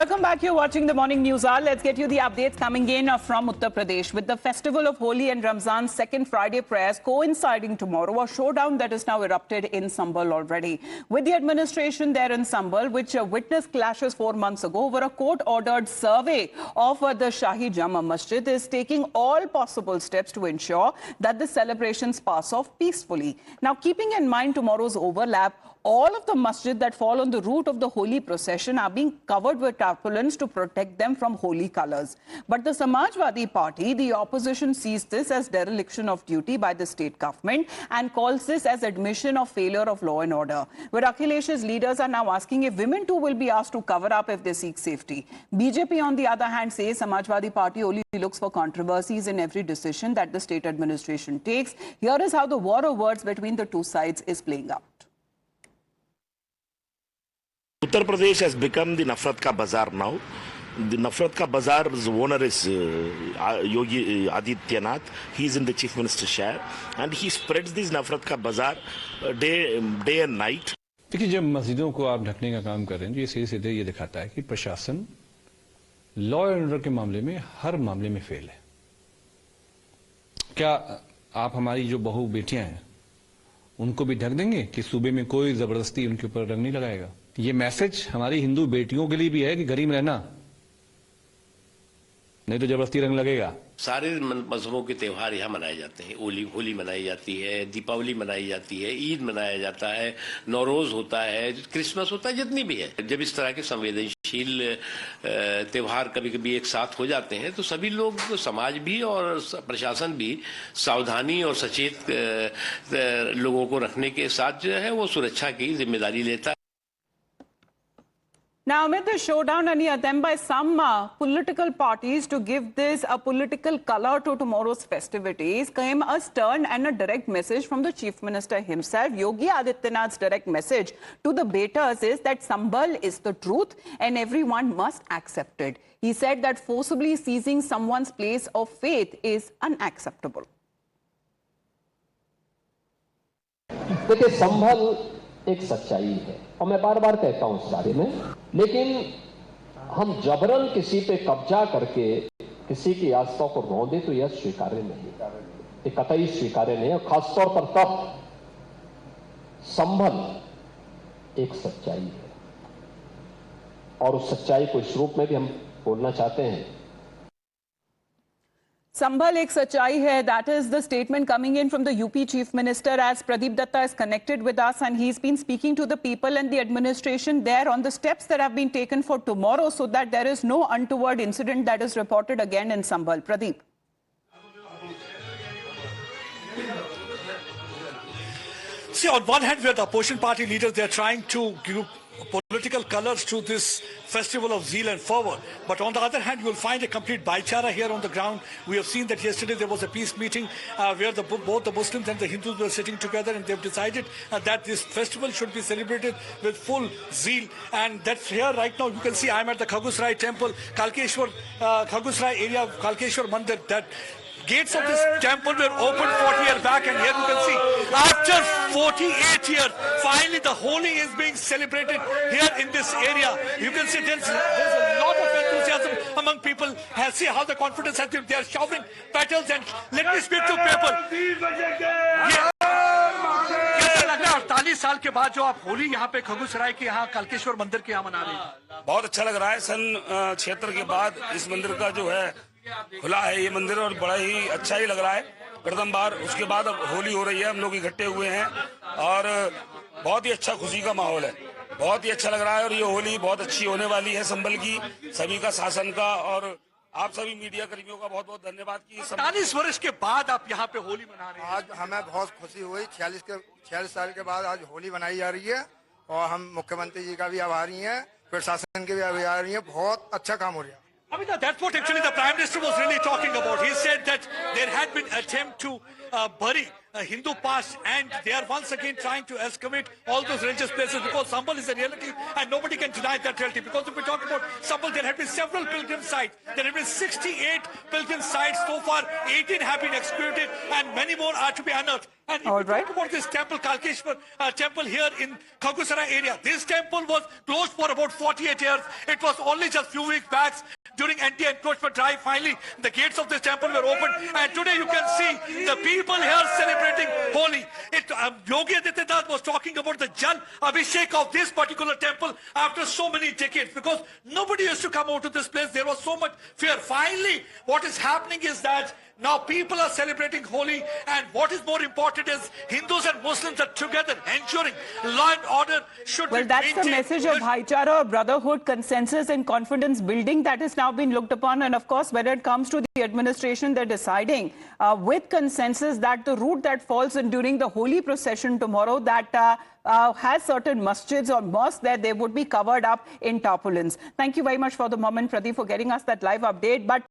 Welcome back. You're watching the Morning News Hour. Let's get you the updates coming in from Uttar Pradesh. With the festival of Holi and Ramzan's second Friday prayers coinciding tomorrow, a showdown that is now erupted in Sambhal already. With the administration there in Sambhal, which witnessed clashes 4 months ago over a court-ordered survey of the Shahi Jama Masjid, is taking all possible steps to ensure that the celebrations pass off peacefully. Now, keeping in mind tomorrow's overlap, all of the masjid that fall on the route of the Holi procession are being covered with tarpaulins to protect them from holy colors. But the Samajwadi Party, the opposition, sees this as dereliction of duty by the state government and calls this as admission of failure of law and order. Where Akhilesh's leaders are now asking if women too will be asked to cover up if they seek safety. BJP, on the other hand, says Samajwadi Party only looks for controversies in every decision that the state administration takes. Here is how the war of words between the two sides is playing out. Uttar Pradesh has become the Nafrat Ka Bazaar now. The Nafrat Ka Bazaar's owner is Yogi Adityanath. He is in the Chief Minister's chair and he spreads this Nafrat Ka Bazaar day and night. देखिए, जब मस्जिदों को आप ढकने का काम कर रहे हैं तो ये सीधे सीधे ये दिखाता है कि प्रशासन लॉ एंड ऑर्डर के मामले में हर मामले में फेल है। क्या आप हमारी जो बहू बेटियां हैं उनको भी ढक देंगे कि सूबे में कोई जबरदस्ती उनके ऊपर रंग नहीं लगाएगा? ये मैसेज हमारी हिंदू बेटियों के लिए भी है कि घर में रहना, नहीं तो जबरदस्ती रंग लगेगा। सारे मजहबों के त्यौहार यहाँ मनाए जाते हैं। होली मनाई जाती है, दीपावली मनाई जाती है, ईद मनाया जाता है, नौरोज होता है, क्रिसमस होता है, जितनी भी है। जब इस तरह के संवेदनशील त्यौहार कभी कभी एक साथ हो जाते हैं तो सभी लोग, समाज भी और प्रशासन भी सावधानी और सचेत लोगों को रखने के साथ जो है वो सुरक्षा की जिम्मेदारी लेता है। Now, amid the showdown and the attempt by some political parties to give this a political color to tomorrow's festivities, came a stern and a direct message from the Chief Minister himself. Yogi Adityanath's direct message to the beaters is that Sambhal is the truth and everyone must accept it. He said that forcibly seizing someone's place of faith is unacceptable. देखिए, संभल एक सच्चाई है और मैं बार बार कहता हूं इस बारे में, लेकिन हम जबरन किसी पे कब्जा करके किसी की आस्था को रौंदे तो यह स्वीकार्य नहीं, ये कतई स्वीकार्य नहीं है। खासतौर पर तब संभल एक सच्चाई है और उस सच्चाई को इस रूप में भी हम बोलना चाहते हैं। Sambhal ek sachai hai. That is the statement coming in from the UP Chief Minister as Pradeep Datta is connected with us and he's been speaking to the people and the administration there on the steps that have been taken for tomorrow so that there is no untoward incident that is reported again in Sambhal. Pradeep. See, on one hand, we are the opposition party leaders. They are trying to give political colors to this festival of zeal and fervor. But on the other hand, you will find a complete bhaichara here on the ground. We have seen that yesterday there was a peace meeting where both the Muslims and the Hindus were sitting together and they've decided that this festival should be celebrated with full zeal. And that's here right now. You can see I'm at the Khagusrai temple, Kalkeshwar, Khagusrai area of Kalkeshwar Mandir. That gates of this temple were opened 40 years back, and here you can see, after 48 years, finally the Holi is being celebrated here in this area. You can see there's a lot of enthusiasm among people. See how the confidence has been. They are showering petals, and let me speak to people. कैसा लग रहा है 48 साल के बाद जो आप होली यहाँ पे खगुसराय के यहाँ कालकेश्वर मंदिर के यहाँ मना रहे हैं? बहुत अच्छा लग रहा है। सन 76 के बाद इस मंदिर का जो है खुला है ये मंदिर और बड़ा ही अच्छा ही लग रहा है। प्रथम बार, उसके बाद अब होली हो रही है, हम लोग इकट्ठे हुए हैं और बहुत ही अच्छा खुशी का माहौल है। बहुत ही अच्छा लग रहा है और ये होली बहुत अच्छी होने वाली है संभल की, सभी का, शासन का और आप सभी मीडिया कर्मियों का बहुत बहुत धन्यवाद कि 40 वर्ष के बाद आप यहाँ पे होली मना रहे हैं। आज हमें बहुत खुशी हुई। 46 साल के बाद आज होली मनाई जा रही है और हम मुख्यमंत्री जी का भी आभारी हैं, प्रशासन के भी आभारी हैं। बहुत अच्छा काम हो रहा है। I mean, that's what actually the Prime Minister was really talking about. He said that there had been attempt to bury Hindu past, and they are once again trying to excavate all those religious places, because Sambal is a reality and nobody can deny that reality. Because if we talk about Sambal, there have been several pilgrim sites. There have been 68 pilgrim sites so far. 18 have been excavated and many more are to be unearthed. And if All we right. talk about this temple, Kalkeshwar temple here in Khagusara area, this temple was closed for about 48 years. It was only just few weeks back during anti-encroachment drive. Finally, the gates of this temple were opened, and today you can see the people here celebrating Holi. Yogi Adityanath was talking about the Jal Abhishek of this particular temple after so many decades, because nobody used to come out to this place. There was so much fear. Finally, what is happening is that now people are celebrating Holi, and what is more important is Hindus and Muslims are together, ensuring law and order should Well, be that's the maintained. message of Bhaichara, brotherhood, consensus and confidence building that is now being looked upon. And of course, when it comes to the administration, they're deciding with consensus that the route that falls in during the Holi procession tomorrow that has certain masjids or mosques that they would be covered up in tarpaulins. Thank you very much for the moment, Pradeep, for getting us that live update. But